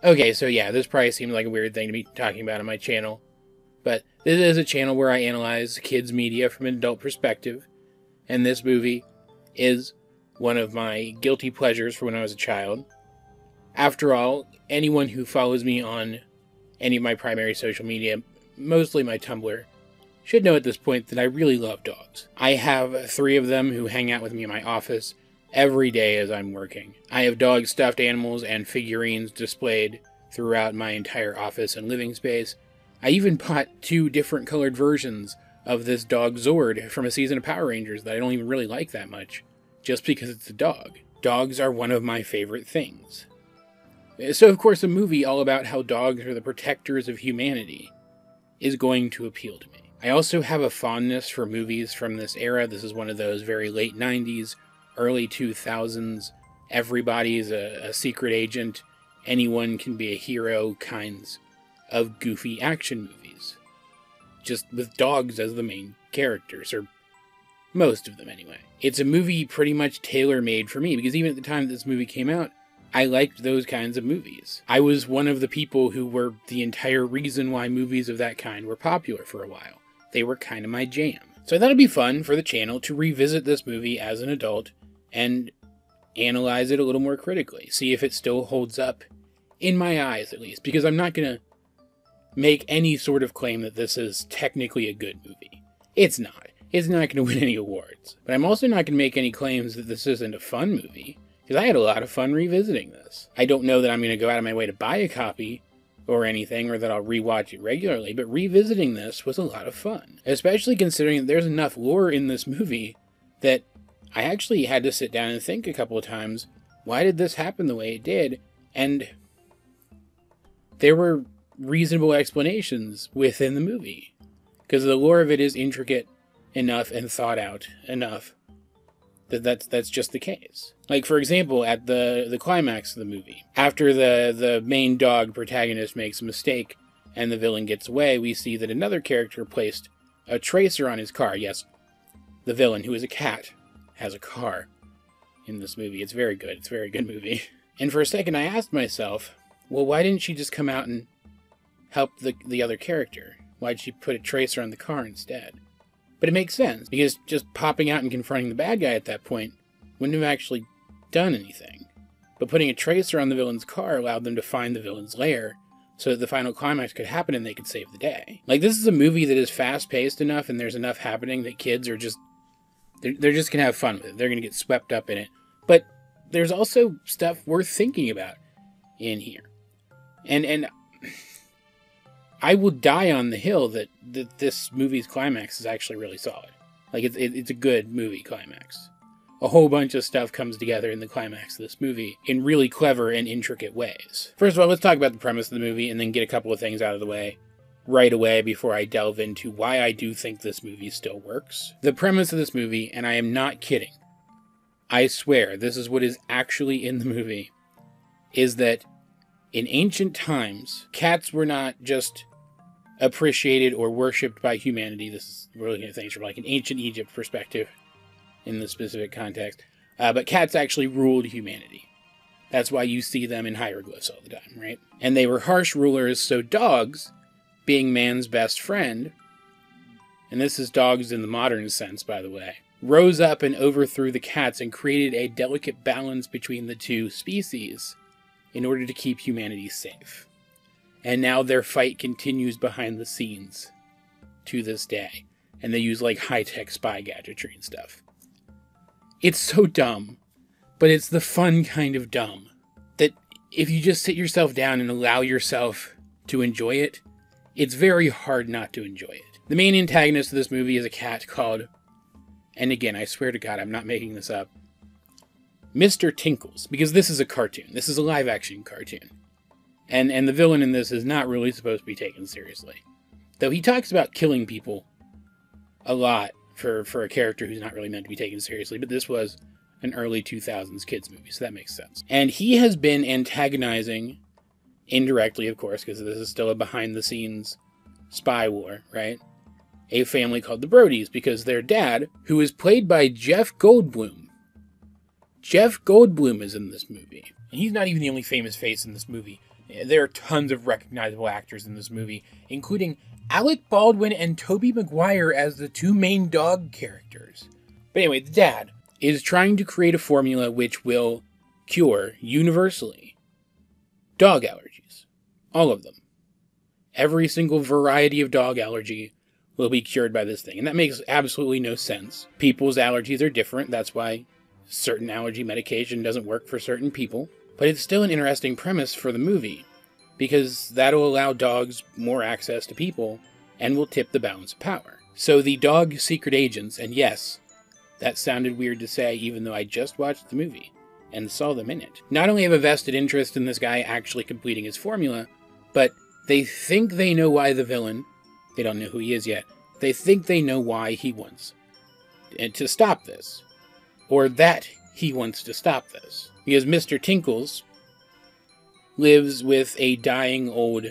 Okay, so yeah, this probably seemed like a weird thing to be talking about on my channel, but this is a channel where I analyze kids' media from an adult perspective, and this movie is one of my guilty pleasures from when I was a child. After all, anyone who follows me on any of my primary social media, mostly my Tumblr, should know at this point that I really love dogs. I have 3 of them who hang out with me in my office every day as I'm working. I have dog stuffed animals and figurines displayed throughout my entire office and living space. I even bought 2 different colored versions of this dog Zord from a season of Power Rangers that I don't even really like that much, just because it's a dog. Dogs are one of my favorite things. So of course a movie all about how dogs are the protectors of humanity is going to appeal to me. I also have a fondness for movies from this era. This is one of those very late 90s, early 2000s, everybody's a secret agent, anyone can be a hero kinds of goofy action movies. Just with dogs as the main characters, or most of them anyway. It's a movie pretty much tailor-made for me, because even at the time that this movie came out, I liked those kinds of movies. I was one of the people who were the entire reason why movies of that kind were popular for a while. They were kind of my jam. So I thought it'd be fun for the channel to revisit this movie as an adult and analyze it a little more critically. See if it still holds up, in my eyes at least, because I'm not going to make any sort of claim that this is technically a good movie. It's not. It's not going to win any awards. But I'm also not going to make any claims that this isn't a fun movie, because I had a lot of fun revisiting this. I don't know that I'm going to go out of my way to buy a copy or anything, or that I'll rewatch it regularly, but revisiting this was a lot of fun. Especially considering that there's enough lore in this movie that I actually had to sit down and think a couple of times, why did this happen the way it did? And there were reasonable explanations within the movie, because the lore of it is intricate enough and thought out enough that's just the case. Like, for example, at the climax of the movie, after the main dog protagonist makes a mistake and the villain gets away, we see that another character placed a tracer on his car. Yes, the villain, who is a cat, has a car in this movie. It's very good. It's a very good movie. And for a second, I asked myself, well, why didn't she just come out and help the other character? Why'd she put a tracer on the car instead? But it makes sense, because just popping out and confronting the bad guy at that point wouldn't have actually done anything. But putting a tracer on the villain's car allowed them to find the villain's lair, so that the final climax could happen and they could save the day. Like, this is a movie that is fast-paced enough and there's enough happening that kids are just... They're just going to have fun with it. They're going to get swept up in it. But there's also stuff worth thinking about in here. And I will die on the hill that this movie's climax is actually really solid. Like, it's a good movie climax. A whole bunch of stuff comes together in the climax of this movie in really clever and intricate ways. First of all, let's talk about the premise of the movie and then get a couple of things out of the way right away before I delve into why I do think this movie still works. The premise of this movie, and I am not kidding, I swear this is what is actually in the movie, is that in ancient times, cats were not just appreciated or worshipped by humanity. This is, we're looking at things from like an ancient Egypt perspective in this specific context. But cats actually ruled humanity. That's why you see them in hieroglyphs all the time, right? And they were harsh rulers, so dogs, being man's best friend, and this is dogs in the modern sense, by the way, rose up and overthrew the cats and created a delicate balance between the two species in order to keep humanity safe. And now their fight continues behind the scenes to this day. And they use like high-tech spy gadgetry and stuff. It's so dumb, but it's the fun kind of dumb that if you just sit yourself down and allow yourself to enjoy it, it's very hard not to enjoy it. The main antagonist of this movie is a cat called, and again, I swear to God, I'm not making this up, Mr. Tinkles, because this is a cartoon. This is a live-action cartoon. And the villain in this is not really supposed to be taken seriously. Though he talks about killing people a lot for a character who's not really meant to be taken seriously, but this was an early 2000s kids movie, so that makes sense. And he has been antagonizing, indirectly of course, because this is still a behind-the-scenes spy war, right? A family called the Brodies, because their dad, who is played by Jeff Goldblum. Jeff Goldblum is in this movie. And he's not even the only famous face in this movie. There are tons of recognizable actors in this movie, including Alec Baldwin and Tobey Maguire as the two main dog characters. But anyway, the dad is trying to create a formula which will cure, universally, dog allergies. All of them. Every single variety of dog allergy will be cured by this thing. And that makes absolutely no sense. People's allergies are different. That's why certain allergy medication doesn't work for certain people. But it's still an interesting premise for the movie, because that'll allow dogs more access to people and will tip the balance of power. So the dog secret agents, and yes, that sounded weird to say even though I just watched the movie and saw them in it, not only have a vested interest in this guy actually completing his formula, but they think they know why the villain, they don't know who he is yet, they think they know why he wants to stop this, or that he wants to stop this. Because Mr. Tinkles lives with a dying old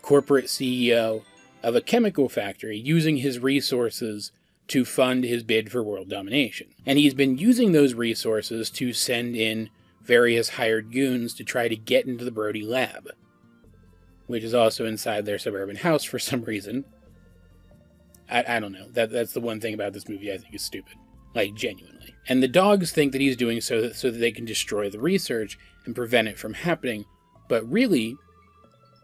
corporate CEO of a chemical factory using his resources to fund his bid for world domination. And he's been using those resources to send in various hired goons to try to get into the Brody lab, which is also inside their suburban house for some reason. I don't know. That's the one thing about this movie I think is stupid. Like, genuinely. And the dogs think that he's doing so that they can destroy the research and prevent it from happening. But really,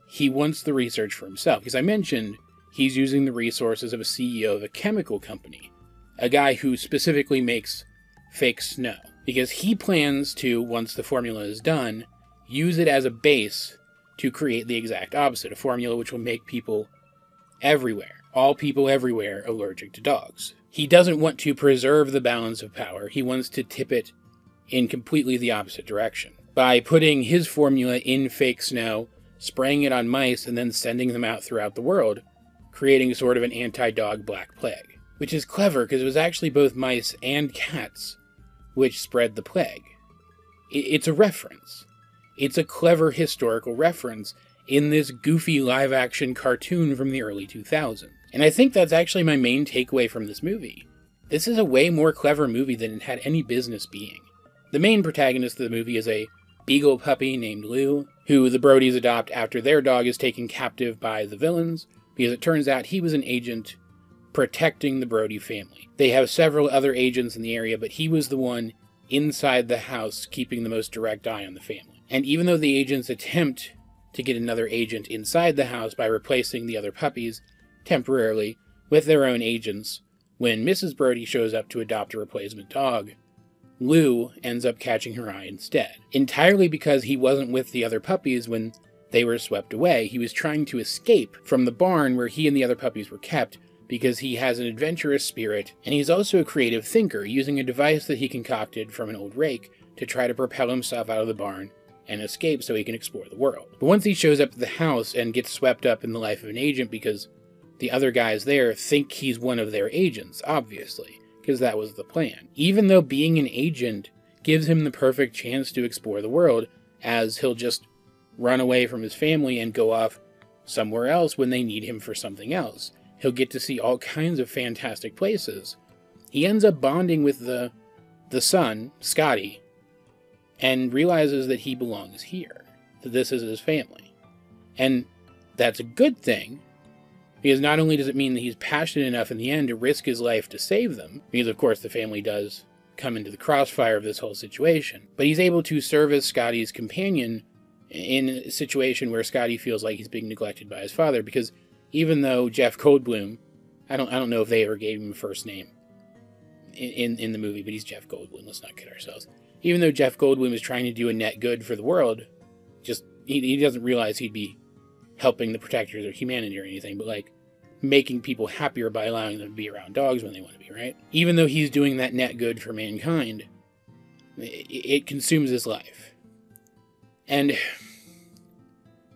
he wants the research for himself. Because I mentioned he's using the resources of a CEO of a chemical company. A guy who specifically makes fake snow. Because he plans to, once the formula is done, use it as a base to create the exact opposite. A formula which will make people everywhere, all people everywhere, allergic to dogs. He doesn't want to preserve the balance of power. He wants to tip it in completely the opposite direction. By putting his formula in fake snow, spraying it on mice, and then sending them out throughout the world, creating sort of an anti-dog black plague. Which is clever, because it was actually both mice and cats which spread the plague. It's a reference. It's a clever historical reference in this goofy live-action cartoon from the early 2000s. And I think that's actually my main takeaway from this movie. This is a way more clever movie than it had any business being. The main protagonist of the movie is a beagle puppy named Lou, who the Brodies adopt after their dog is taken captive by the villains, because it turns out he was an agent protecting the Brody family. They have several other agents in the area, but he was the one inside the house keeping the most direct eye on the family. And even though the agents attempt to get another agent inside the house by replacing the other puppies temporarily with their own agents, when Mrs. Brody shows up to adopt a replacement dog, Lou ends up catching her eye instead. Entirely because he wasn't with the other puppies when they were swept away. He was trying to escape from the barn where he and the other puppies were kept because he has an adventurous spirit, and he's also a creative thinker, using a device that he concocted from an old rake to try to propel himself out of the barn and escape so he can explore the world. But once he shows up at the house and gets swept up in the life of an agent because the other guys there think he's one of their agents, obviously, because that was the plan. Even though being an agent gives him the perfect chance to explore the world, as he'll just run away from his family and go off somewhere else when they need him for something else. He'll get to see all kinds of fantastic places. He ends up bonding with the son, Scotty, and realizes that he belongs here, that this is his family. And that's a good thing, because not only does it mean that he's passionate enough in the end to risk his life to save them, because of course the family does come into the crossfire of this whole situation, but he's able to serve as Scotty's companion in a situation where Scotty feels like he's being neglected by his father, because even though Jeff Goldblum, I don't know if they ever gave him a first name in the movie, but he's Jeff Goldblum, let's not kid ourselves. Even though Jeff Goldblum is trying to do a net good for the world, just he doesn't realize he'd be helping the protectors of humanity or anything, but like making people happier by allowing them to be around dogs when they want to be, right? Even though he's doing that net good for mankind, it consumes his life. And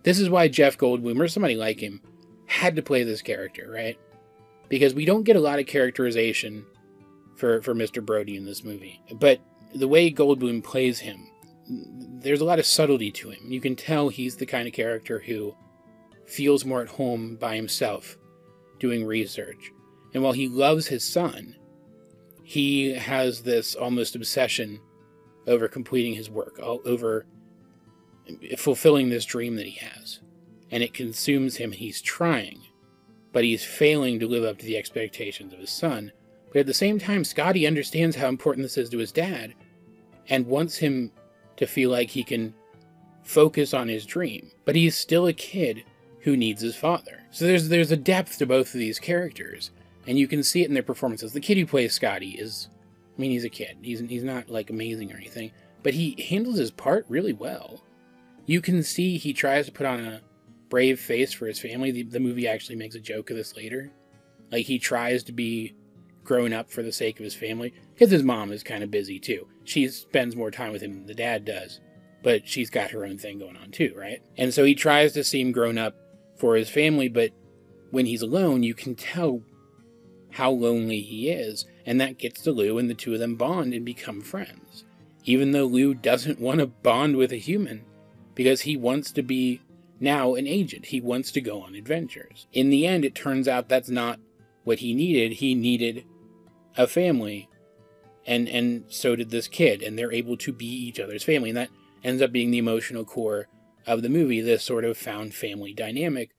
this is why Jeff Goldblum, or somebody like him, had to play this character, right? Because we don't get a lot of characterization for Mr. Brody in this movie. But the way Goldblum plays him, there's a lot of subtlety to him. You can tell he's the kind of character who feels more at home by himself doing research. And while he loves his son, he has this almost obsession over completing his work, over fulfilling this dream that he has. And it consumes him, and he's trying, but he's failing to live up to the expectations of his son. But at the same time, Scotty understands how important this is to his dad, and wants him to feel like he can focus on his dream. But he's still a kid who needs his father. So there's a depth to both of these characters, and you can see it in their performances. The kid who plays Scotty is, I mean, he's a kid. He's not, like, amazing or anything, but he handles his part really well. You can see he tries to put on a brave face for his family. The movie actually makes a joke of this later. Like, he tries to be grown up for the sake of his family, because his mom is kind of busy too. She spends more time with him than the dad does, but she's got her own thing going on too, right? And so he tries to seem grown up for his family, but when he's alone, you can tell how lonely he is, and that gets to Lou, and the two of them bond and become friends. Even though Lou doesn't want to bond with a human, because he wants to be now an agent. He wants to go on adventures. In the end, it turns out that's not what he needed. He needed a family, and so did this kid, and they're able to be each other's family, and that ends up being the emotional core of the movie, this sort of found family dynamic.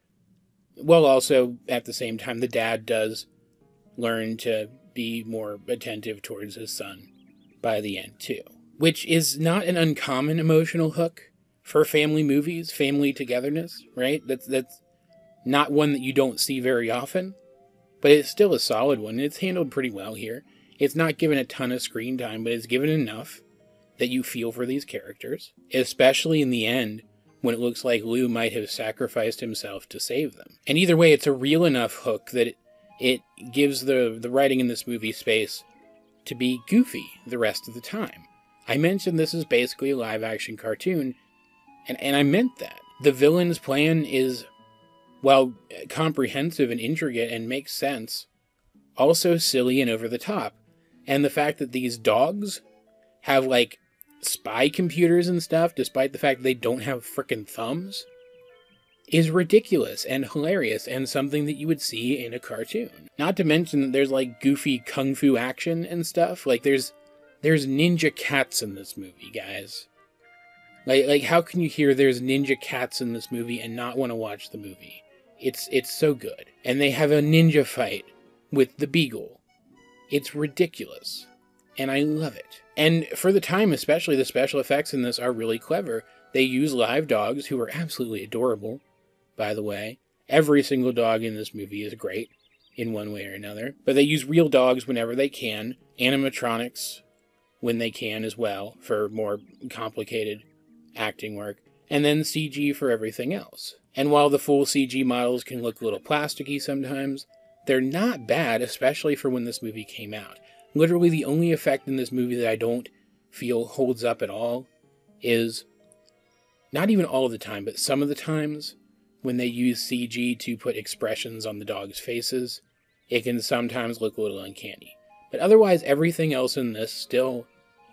While also, at the same time, the dad does learn to be more attentive towards his son by the end, too. Which is not an uncommon emotional hook for family movies, family togetherness, right? That's not one that you don't see very often, but it's still a solid one. It's handled pretty well here. It's not given a ton of screen time, but it's given enough that you feel for these characters, especially in the end, when it looks like Lou might have sacrificed himself to save them. And either way, it's a real enough hook that it gives the writing in this movie space to be goofy the rest of the time. I mentioned this is basically a live-action cartoon, and I meant that. The villain's plan is, while comprehensive and intricate and makes sense, also silly and over the top. And the fact that these dogs have, like, spy computers and stuff, despite the fact that they don't have frickin' thumbs, is ridiculous and hilarious and something that you would see in a cartoon. Not to mention that there's, like, goofy kung fu action and stuff. Like, there's ninja cats in this movie, guys. Like, how can you hear there's ninja cats in this movie and not want to watch the movie? It's so good. And they have a ninja fight with the beagle. It's ridiculous. And I love it. And for the time especially, the special effects in this are really clever. They use live dogs, who are absolutely adorable, by the way. Every single dog in this movie is great, in one way or another. But they use real dogs whenever they can. Animatronics when they can as well, for more complicated acting work. And then CG for everything else. And while the full CG models can look a little plasticky sometimes, they're not bad, especially for when this movie came out. Literally the only effect in this movie that I don't feel holds up at all is, not even all the time, but some of the times, when they use CG to put expressions on the dogs' faces, it can sometimes look a little uncanny. But otherwise, everything else in this still,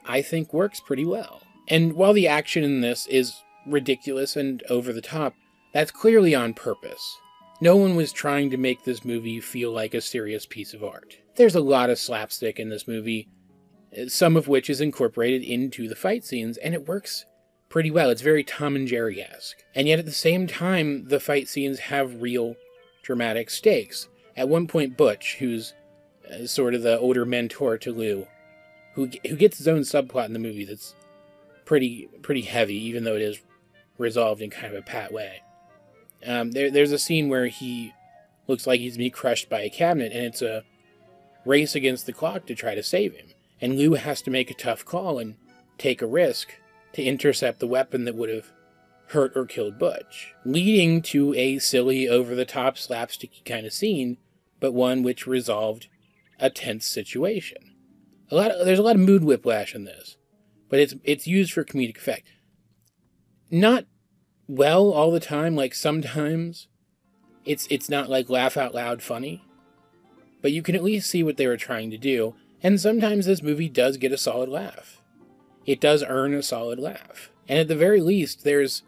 I think, works pretty well. And while the action in this is ridiculous and over the top, that's clearly on purpose. No one was trying to make this movie feel like a serious piece of art. There's a lot of slapstick in this movie, some of which is incorporated into the fight scenes, and it works pretty well. It's very Tom and Jerry-esque. And yet at the same time, the fight scenes have real dramatic stakes. At one point, Butch, who's sort of the older mentor to Lou, who gets his own subplot in the movie that's pretty heavy, even though it is resolved in kind of a pat way. There's a scene where he looks like he's being crushed by a cabinet, and it's a race against the clock to try to save him. And Lou has to make a tough call and take a risk to intercept the weapon that would have hurt or killed Butch, leading to a silly, over-the-top, slapsticky kind of scene, but one which resolved a tense situation. There's a lot of mood whiplash in this, but it's used for comedic effect. Not well all the time, like sometimes it's not like laugh out loud funny, but you can at least see what they were trying to do, and sometimes this movie does get a solid laugh. It does earn a solid laugh. And at the very least, there's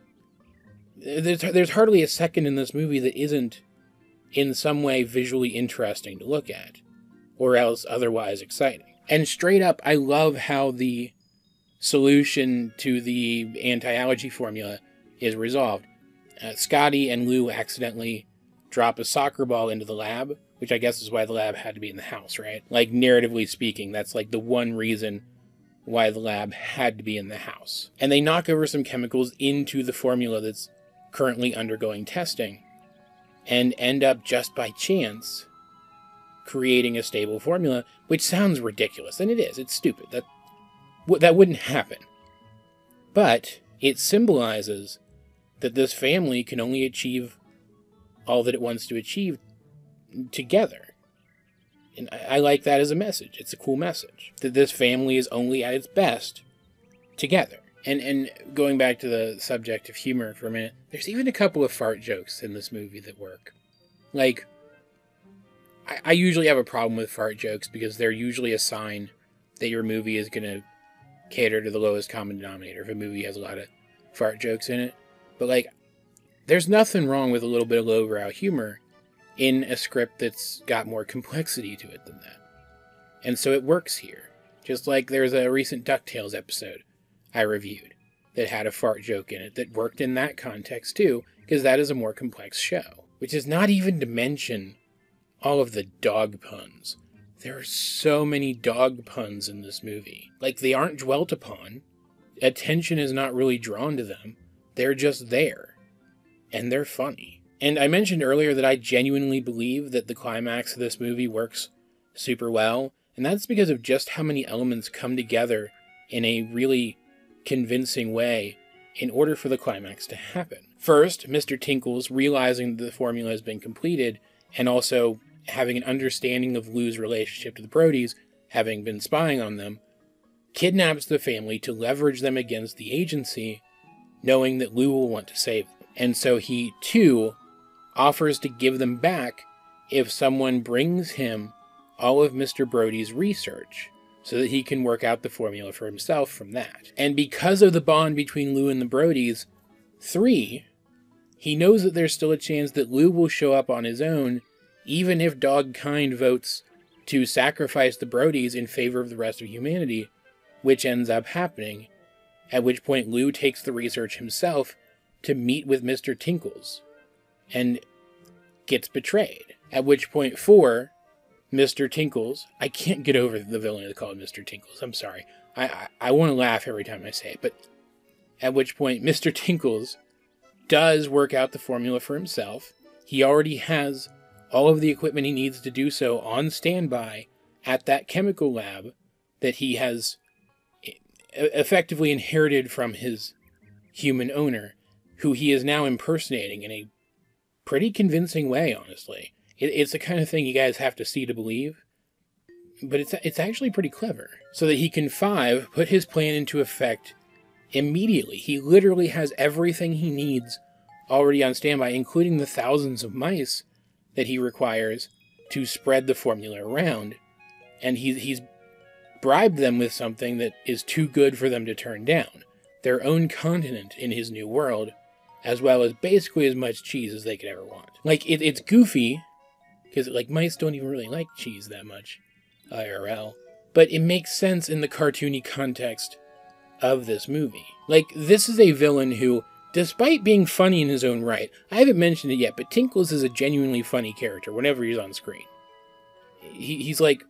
hardly a second in this movie that isn't in some way visually interesting to look at, or else otherwise exciting. And straight up, I love how the solution to the anti-allergy formula is resolved. Scotty and Lou accidentally drop a soccer ball into the lab, which I guess is why the lab had to be in the house, right? Like, narratively speaking, that's like the one reason why the lab had to be in the house. And they knock over some chemicals into the formula that's currently undergoing testing, and end up just by chance creating a stable formula, which sounds ridiculous, and it is. It's stupid. That wouldn't happen. But it symbolizes that this family can only achieve all that it wants to achieve together. And I like that as a message. It's a cool message. That this family is only at its best together. And going back to the subject of humor for a minute, there's even a couple of fart jokes in this movie that work. Like, I usually have a problem with fart jokes because they're usually a sign that your movie is going to cater to the lowest common denominator if a movie has a lot of fart jokes in it. But, like, there's nothing wrong with a little bit of lowbrow humor in a script that's got more complexity to it than that. And so it works here. Just like there's a recent DuckTales episode I reviewed that had a fart joke in it that worked in that context too, because that is a more complex show. Which is not even to mention all of the dog puns. There are so many dog puns in this movie. Like, they aren't dwelt upon. Attention is not really drawn to them. They're just there. And they're funny. And I mentioned earlier that I genuinely believe that the climax of this movie works super well. And that's because of just how many elements come together in a really convincing way in order for the climax to happen. First, Mr. Tinkles realizing that the formula has been completed, and also having an understanding of Lou's relationship to the Brodies, having been spying on them, kidnaps the family to leverage them against the agency, knowing that Lou will want to save them. And so he, too, offers to give them back if someone brings him all of Mr. Brody's research, so that he can work out the formula for himself from that. And because of the bond between Lou and the Brodies, 3, he knows that there's still a chance that Lou will show up on his own, even if Dogkind votes to sacrifice the Brodies in favor of the rest of humanity, which ends up happening, at which point Lou takes the research himself to meet with Mr. Tinkles, and gets betrayed. At which point 4, Mr. Tinkles, I can't get over the villain to call him Mr. Tinkles, I'm sorry. I want to laugh every time I say it, but at which point Mr. Tinkles does work out the formula for himself. He already has all of the equipment he needs to do so on standby at that chemical lab that he has effectively inherited from his human owner, who he is now impersonating in a pretty convincing way, honestly. It's the kind of thing you guys have to see to believe, but it's actually pretty clever. So that he can, 5, put his plan into effect immediately. He literally has everything he needs already on standby, including the thousands of mice that he requires to spread the formula around. And he's bribed them with something that is too good for them to turn down. Their own continent in his new world, as well as basically as much cheese as they could ever want. Like, it's goofy, because, like, mice don't even really like cheese that much, IRL. But it makes sense in the cartoony context of this movie. Like, this is a villain who, despite being funny in his own right, I haven't mentioned it yet, but Tinkles is a genuinely funny character whenever he's on screen. He's like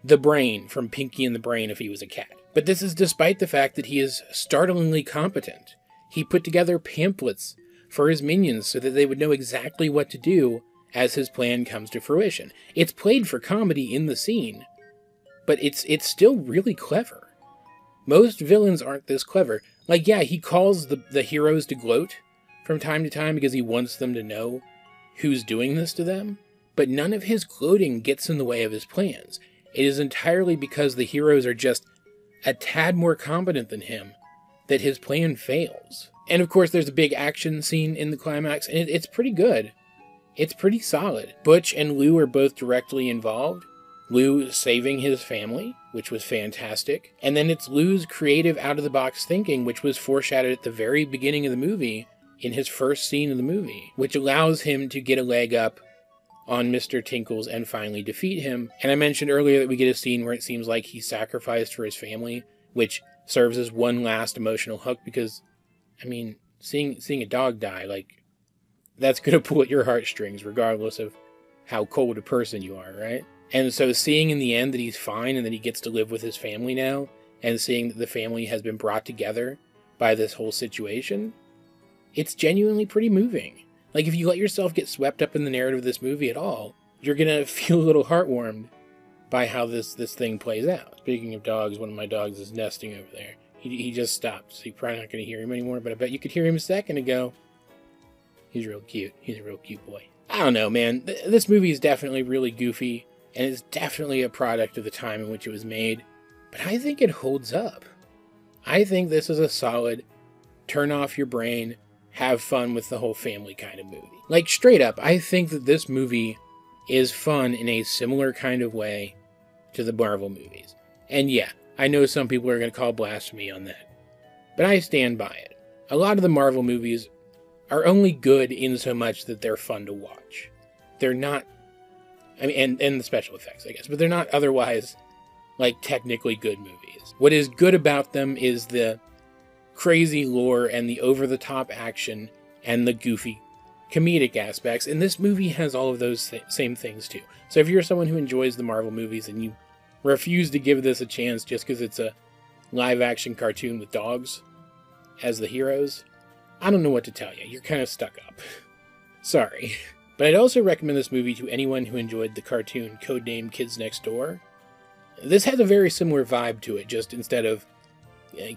the Brain from Pinky and the Brain if he was a cat. But this is despite the fact that he is startlingly competent. He put together pamphlets for his minions so that they would know exactly what to do as his plan comes to fruition. It's played for comedy in the scene, but it's still really clever. Most villains aren't this clever. Like, yeah, he calls the heroes to gloat from time to time because he wants them to know who's doing this to them, but none of his gloating gets in the way of his plans. It is entirely because the heroes are just a tad more competent than him that his plan fails. And of course there's a big action scene in the climax, and it's pretty good. It's pretty solid. Butch and Lou are both directly involved. Lou saving his family, which was fantastic. And then it's Lou's creative out-of-the-box thinking, which was foreshadowed at the very beginning of the movie, in his first scene of the movie, which allows him to get a leg up on Mr. Tinkles and finally defeat him. And I mentioned earlier that we get a scene where it seems like he sacrificed for his family, which serves as one last emotional hook because, I mean, seeing a dog die, like, that's going to pull at your heartstrings regardless of how cold a person you are, right? And so seeing in the end that he's fine and that he gets to live with his family now, and seeing that the family has been brought together by this whole situation, it's genuinely pretty moving. Like, if you let yourself get swept up in the narrative of this movie at all, you're going to feel a little heartwarmed by how this thing plays out. Speaking of dogs, one of my dogs is nesting over there. He just stopped, so you're probably not going to hear him anymore, but I bet you could hear him a second ago. He's real cute. He's a real cute boy. I don't know, man. This movie is definitely really goofy, and it's definitely a product of the time in which it was made, but I think it holds up. I think this is a solid, turn off your brain, have fun with the whole family kind of movie. Like, straight up, I think that this movie is fun in a similar kind of way to the Marvel movies. And yeah, I know some people are going to call blasphemy on that, but I stand by it. A lot of the Marvel movies are only good in so much that they're fun to watch. They're not, I mean, and the special effects, I guess, but they're not otherwise, like, technically good movies. What is good about them is the crazy lore and the over-the-top action and the goofy comedic aspects, and this movie has all of those same things too. So if you're someone who enjoys the Marvel movies and you refuse to give this a chance just because it's a live-action cartoon with dogs as the heroes, I don't know what to tell you. You're kind of stuck up. Sorry. But I'd also recommend this movie to anyone who enjoyed the cartoon codenamed Kids Next Door. This has a very similar vibe to it, just instead of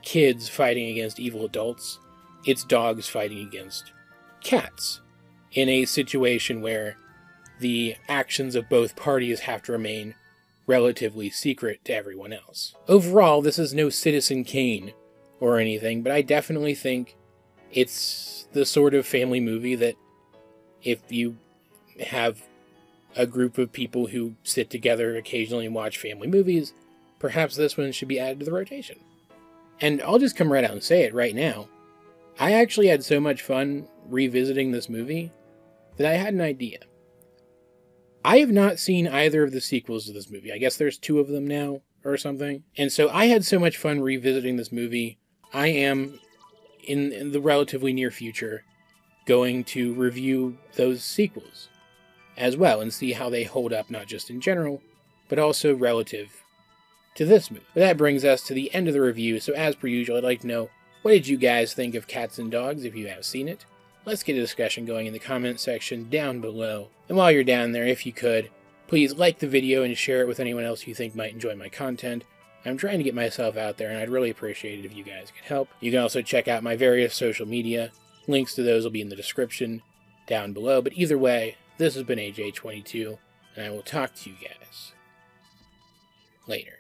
kids fighting against evil adults, it's dogs fighting against cats, in a situation where the actions of both parties have to remain relatively secret to everyone else. Overall, this is no Citizen Kane or anything, but I definitely think it's the sort of family movie that if you have a group of people who sit together occasionally and watch family movies, perhaps this one should be added to the rotation. And I'll just come right out and say it right now. I actually had so much fun revisiting this movie that I had an idea. I have not seen either of the sequels to this movie. I guess there's 2 of them now or something. And so I had so much fun revisiting this movie. I am, in the relatively near future, going to review those sequels as well and see how they hold up, not just in general, but also relative to this movie. But that brings us to the end of the review, so as per usual, I'd like to know, what did you guys think of Cats and Dogs if you have seen it? Let's get a discussion going in the comment section down below. And while you're down there, if you could, please like the video and share it with anyone else you think might enjoy my content. I'm trying to get myself out there, and I'd really appreciate it if you guys could help. You can also check out my various social media. Links to those will be in the description down below. But either way, this has been AJ22, and I will talk to you guys later.